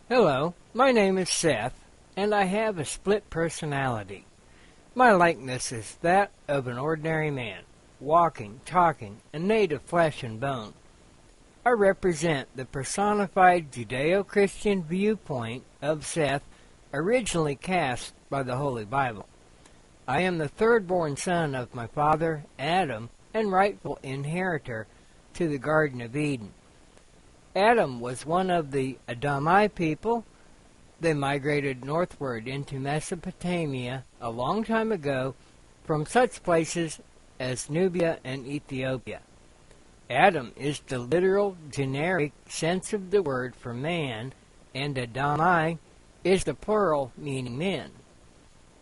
Hello, my name is Seth, and I have a split personality. My likeness is that of an ordinary man, walking, talking, and made of flesh and bone. I represent the personified Judeo-Christian viewpoint of Seth, originally cast by the Holy Bible. I am the third-born son of my father, Adam, and rightful inheritor to the Garden of Eden. Adam was one of the Adamite people. They migrated northward into Mesopotamia a long time ago from such places as Nubia and Ethiopia. Adam is the literal generic sense of the word for man, and Adamai is the plural meaning men.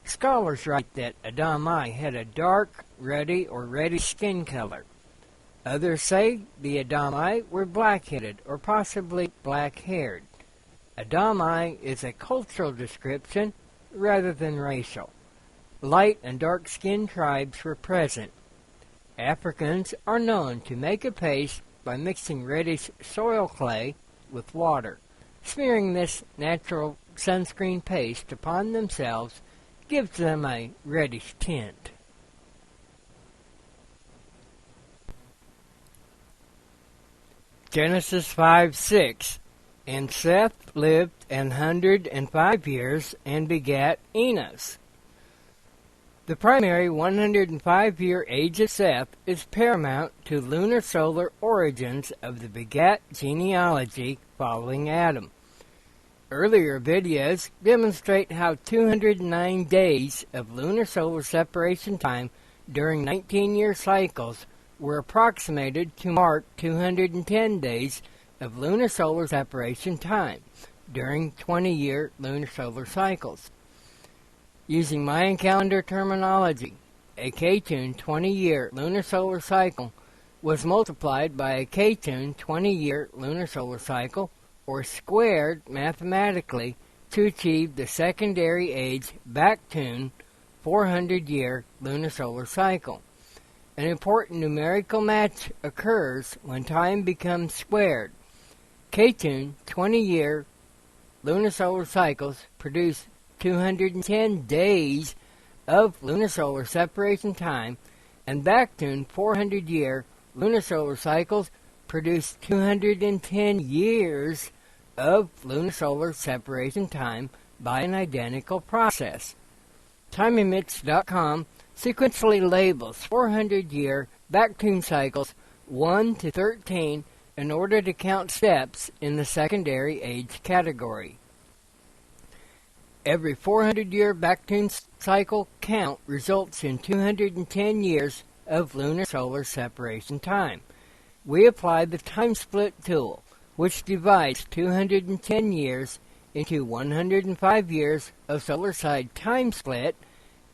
Scholars write that Adamai had a dark, ruddy, or reddish skin color. Others say the Adamai were black-headed or possibly black-haired. Adamai is a cultural description rather than racial. Light and dark-skinned tribes were present. Africans are known to make a paste by mixing reddish soil clay with water. Smearing this natural sunscreen paste upon themselves gives them a reddish tint. Genesis 5:6. And Seth lived 105 years and begat Enos. The primary 105-year age of Seth is paramount to lunar-solar origins of the begat genealogy following Adam. Earlier videos demonstrate how 209 days of lunar-solar separation time during 19-year cycles were approximated to mark 210 days of lunar-solar separation time during 20-year lunar-solar cycles. Using Mayan calendar terminology, a K-tune 20-year lunar-solar cycle was multiplied by a K-tune 20-year lunar-solar cycle, or squared mathematically, to achieve the secondary age back-tune 400-year lunar-solar cycle. An important numerical match occurs when time becomes squared. K-tune 20-year lunar-solar cycles produce 210 days of lunar-solar separation time, and back-tune 400-year lunar-solar cycles produce 210 years of lunar-solar separation time by an identical process. TimingMits.com sequentially labels 400-year back-tune cycles 1 to 13 in order to count steps in the secondary age category. Every 400-year back-tune cycle count results in 210 years of lunar-solar separation time. We apply the time split tool, which divides 210 years into 105 years of solar side time split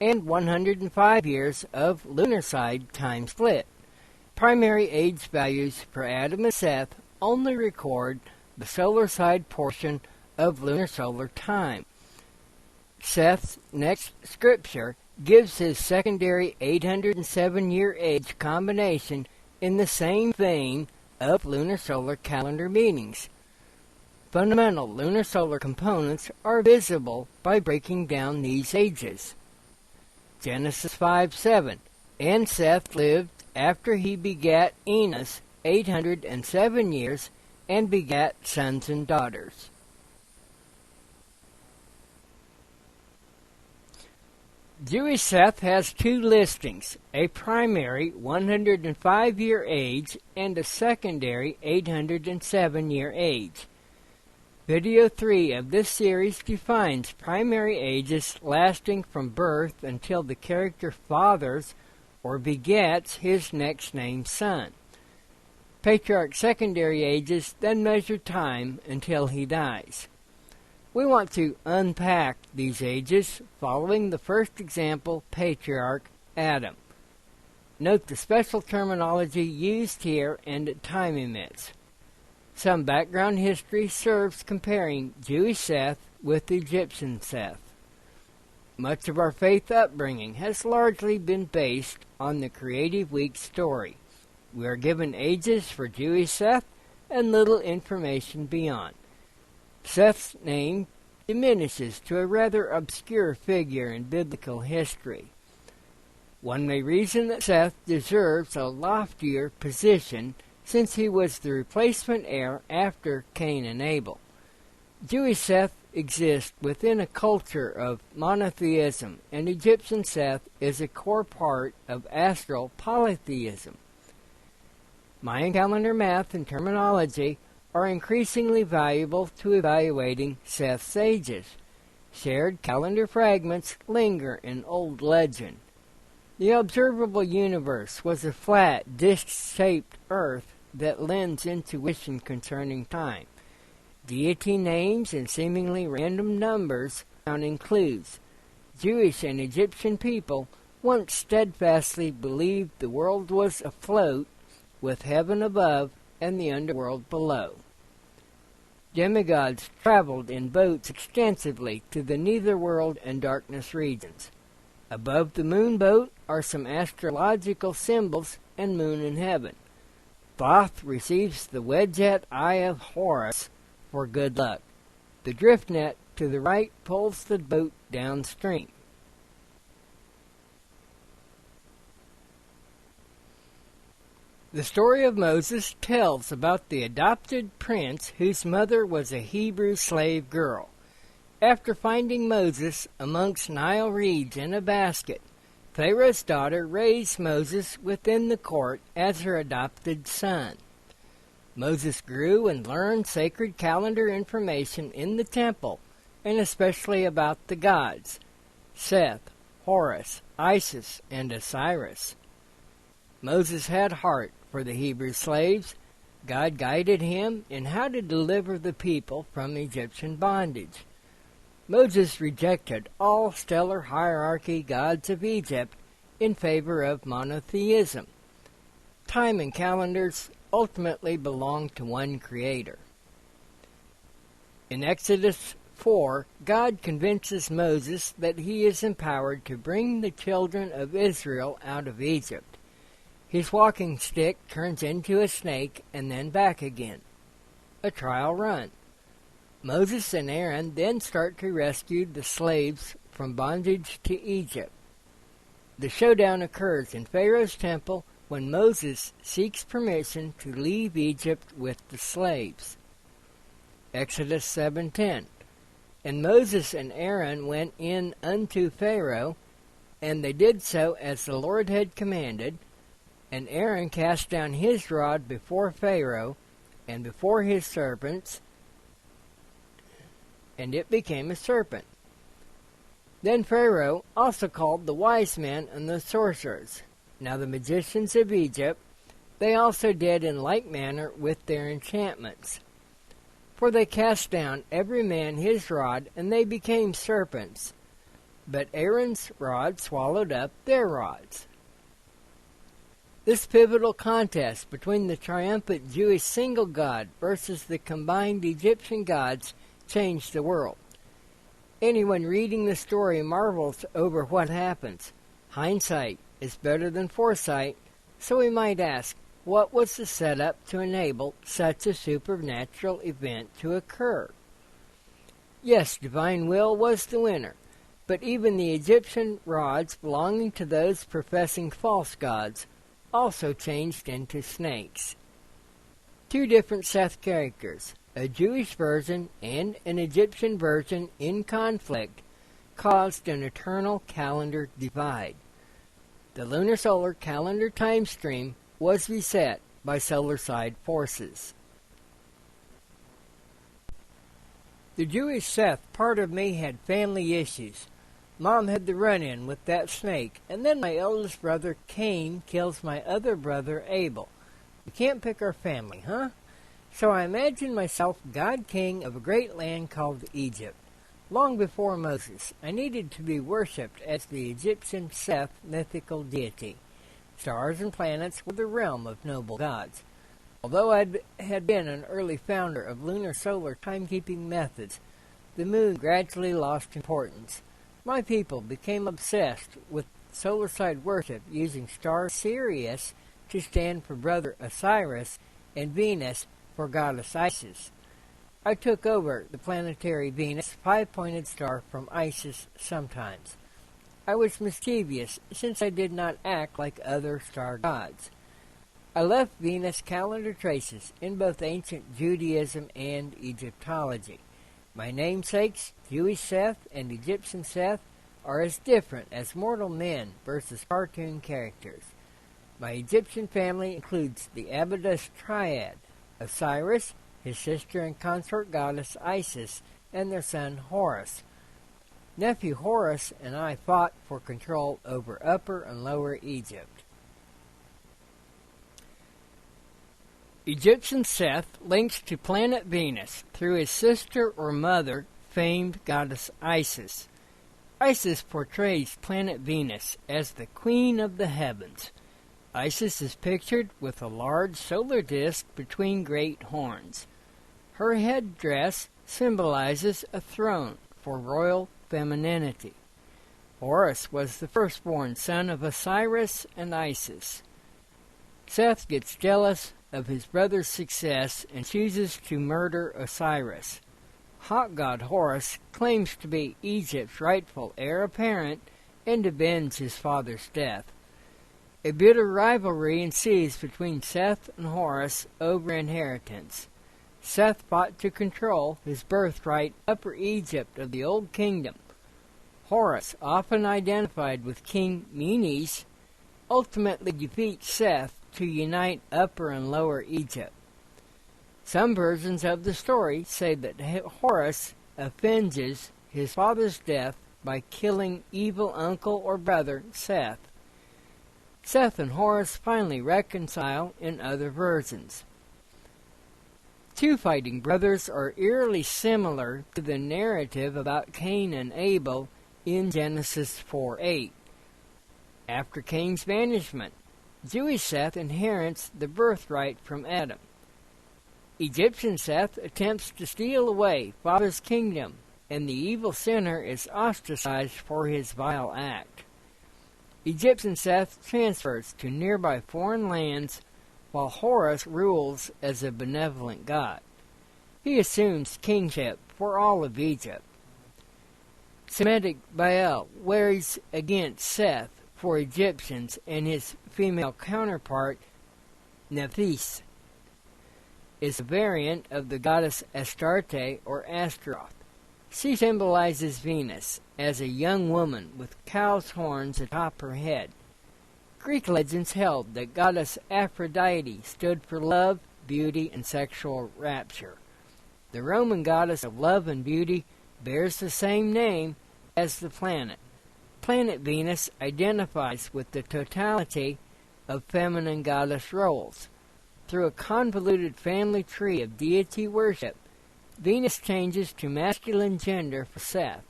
and 105 years of lunar side time split. Primary age values for Adam and Seth only record the solar side portion of lunar-solar time. Seth's next scripture gives his secondary 807-year age combination in the same vein of lunar-solar calendar meanings. Fundamental lunar-solar components are visible by breaking down these ages. Genesis 5:7. And Seth lived after he begat Enos 807 years, and begat sons and daughters. Jewish Seth has two listings, a primary 105-year age and a secondary 807-year age. Video 3 of this series defines primary ages lasting from birth until the character fathers or begets his next named son. Patriarch secondary ages then measure time until he dies. We want to unpack these ages following the first example, patriarch Adam. Note the special terminology used here and at time limits. Some background history serves comparing Jewish Seth with Egyptian Seth. Much of our faith upbringing has largely been based on the Creative Week story. We are given ages for Jewish Seth and little information beyond. Seth's name diminishes to a rather obscure figure in biblical history. One may reason that Seth deserves a loftier position since he was the replacement heir after Cain and Abel. Jewish Seth exists within a culture of monotheism, and Egyptian Seth is a core part of astral polytheism. Mayan calendar math and terminology are increasingly valuable to evaluating Seth's ages. Shared calendar fragments linger in old legend. The observable universe was a flat, disc-shaped earth that lends intuition concerning time. Deity names and seemingly random numbers found in clues. Jewish and Egyptian people once steadfastly believed the world was afloat with heaven above and the underworld below. Demigods traveled in boats extensively to the netherworld and darkness regions. Above the moon boat are some astrological symbols and moon in heaven. Thoth receives the wedge-at eye of Horus for good luck. The drift net to the right pulls the boat downstream. The story of Moses tells about the adopted prince whose mother was a Hebrew slave girl. After finding Moses amongst Nile reeds in a basket, Pharaoh's daughter raised Moses within the court as her adopted son. Moses grew and learned sacred calendar information in the temple, and especially about the gods, Seth, Horus, Isis, and Osiris. Moses had heart for the Hebrew slaves. God guided him in how to deliver the people from Egyptian bondage. Moses rejected all stellar hierarchy gods of Egypt in favor of monotheism. Time and calendars ultimately belong to one creator. In Exodus 4, God convinces Moses that he is empowered to bring the children of Israel out of Egypt. His walking stick turns into a snake and then back again. A trial run. Moses and Aaron then start to rescue the slaves from bondage to Egypt. The showdown occurs in Pharaoh's temple when Moses seeks permission to leave Egypt with the slaves. Exodus 7:10. And Moses and Aaron went in unto Pharaoh, and they did so as the Lord had commanded. And Aaron cast down his rod before Pharaoh and before his servants, and it became a serpent. Then Pharaoh also called the wise men and the sorcerers. Now the magicians of Egypt, they also did in like manner with their enchantments. For they cast down every man his rod, and they became serpents. But Aaron's rod swallowed up their rods. This pivotal contest between the triumphant Jewish single god versus the combined Egyptian gods changed the world. Anyone reading the story marvels over what happens. Hindsight is better than foresight, so we might ask, what was the setup to enable such a supernatural event to occur? Yes, divine will was the winner, but even the Egyptian rods belonging to those professing false gods also changed into snakes. Two different Seth characters, a Jewish version and an Egyptian version in conflict, caused an eternal calendar divide. The lunar-solar calendar time stream was beset by solar-side forces. The Jewish Seth part of me had family issues. Mom had the run-in with that snake, and then my eldest brother Cain kills my other brother Abel. We can't pick our family, huh? So I imagined myself God King of a great land called Egypt. Long before Moses, I needed to be worshipped as the Egyptian Seth mythical deity. Stars and planets were the realm of noble gods. Although I had been an early founder of lunar-solar timekeeping methods, the moon gradually lost importance. My people became obsessed with solar-side worship, using star Sirius to stand for brother Osiris and Venus for goddess Isis. I took over the planetary Venus, five-pointed star from Isis sometimes. I was mischievous, since I did not act like other star gods. I left Venus calendar traces in both ancient Judaism and Egyptology. My namesakes, Jewish Seth and Egyptian Seth, are as different as mortal men versus cartoon characters. My Egyptian family includes the eldest triad, Osiris, his sister and consort goddess Isis, and their son Horus. Nephew Horus and I fought for control over Upper and Lower Egypt. Egyptian Seth links to planet Venus through his sister or mother, famed goddess Isis. Isis portrays planet Venus as the queen of the heavens. Isis is pictured with a large solar disk between great horns. Her headdress symbolizes a throne for royal femininity. Horus was the firstborn son of Osiris and Isis. Seth gets jealous of his brother's success and chooses to murder Osiris. Hawk god Horus claims to be Egypt's rightful heir apparent and avenge his father's death. A bitter rivalry ensues between Seth and Horus over inheritance. Seth fought to control his birthright Upper Egypt of the Old Kingdom. Horus, often identified with King Menes, ultimately defeats Seth to unite Upper and Lower Egypt. Some versions of the story say that Horus avenges his father's death by killing evil uncle or brother Seth. Seth and Horus finally reconcile in other versions. Two fighting brothers are eerily similar to the narrative about Cain and Abel in Genesis 4:8. After Cain's banishment, Jewish Seth inherits the birthright from Adam. Egyptian Seth attempts to steal away father's kingdom, and the evil sinner is ostracized for his vile act. Egyptian Seth transfers to nearby foreign lands, while Horus rules as a benevolent god. He assumes kingship for all of Egypt. Semitic Baal wars against Seth for Egyptians, and his female counterpart, Nephthys, is a variant of the goddess Astarte or Astaroth. She symbolizes Venus as a young woman with cow's horns atop her head. Greek legends held that goddess Aphrodite stood for love, beauty, and sexual rapture. The Roman goddess of love and beauty bears the same name as the planet. Planet Venus identifies with the totality of feminine goddess roles. Through a convoluted family tree of deity worship, Venus changes to masculine gender for Seth.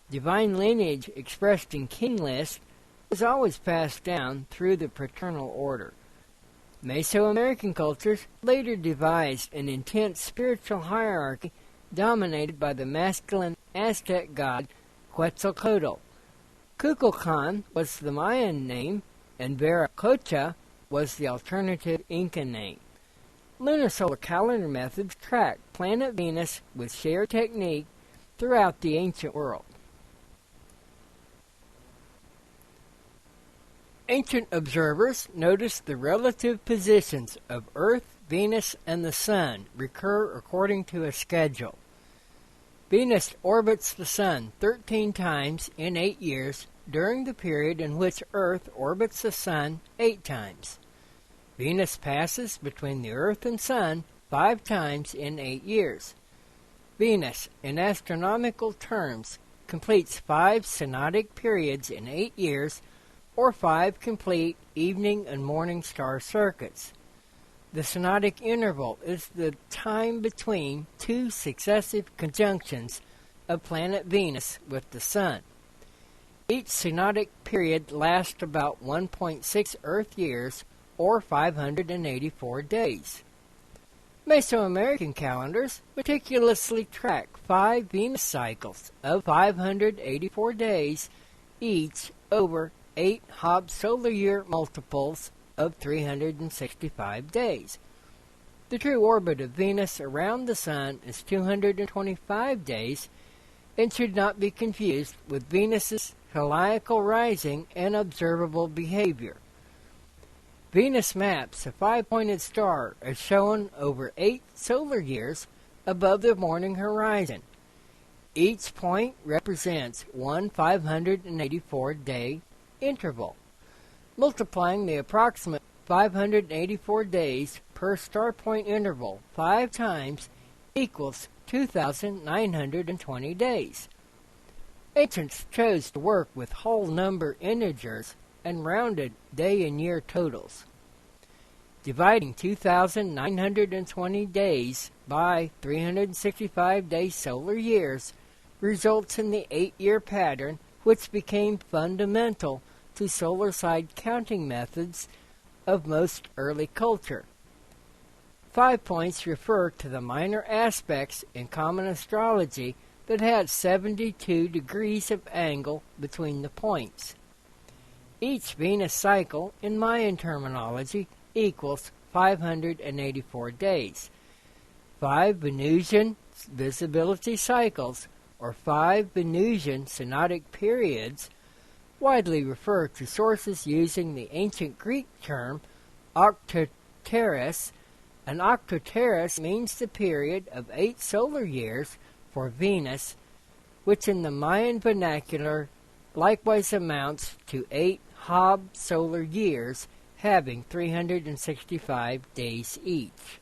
Divine lineage expressed in king lists was always passed down through the paternal order. Mesoamerican cultures later devised an intense spiritual hierarchy dominated by the masculine Aztec god Quetzalcoatl. Kukulkan was the Mayan name, and Viracocha was the alternative Inca name. Lunar solar calendar methods track planet Venus with shared technique throughout the ancient world. Ancient observers noticed the relative positions of Earth, Venus, and the Sun recur according to a schedule. Venus orbits the Sun 13 times in 8 years during the period in which Earth orbits the Sun 8 times. Venus passes between the Earth and Sun 5 times in 8 years. Venus, in astronomical terms, completes 5 synodic periods in 8 years, or 5 complete evening and morning star circuits. The synodic interval is the time between 2 successive conjunctions of planet Venus with the Sun. Each synodic period lasts about 1.6 Earth years, or 584 days. Mesoamerican calendars meticulously track 5 Venus cycles of 584 days, each over 8 Hobbs solar year multiples of 365 days. The true orbit of Venus around the Sun is 225 days and should not be confused with Venus's heliacal rising and observable behavior. Venus maps a 5-pointed star as shown over 8 solar years above the morning horizon. Each point represents one 584-day interval. Multiplying the approximate 584 days per star point interval 5 times equals 2,920 days. Ancients chose to work with whole number integers and rounded day and year totals. Dividing 2,920 days by 365 day solar years results in the 8-year pattern, which became fundamental to solar side counting methods of most early culture. 5 points refer to the minor aspects in common astrology that had 72 degrees of angle between the points. Each Venus cycle, in Mayan terminology, equals 584 days. 5 Venusian visibility cycles, or 5 Venusian synodic periods, widely refer to sources using the ancient Greek term octoteros. An octoteros means the period of 8 solar years for Venus, which in the Mayan vernacular likewise amounts to 8 Hobbs solar years, having 365 days each.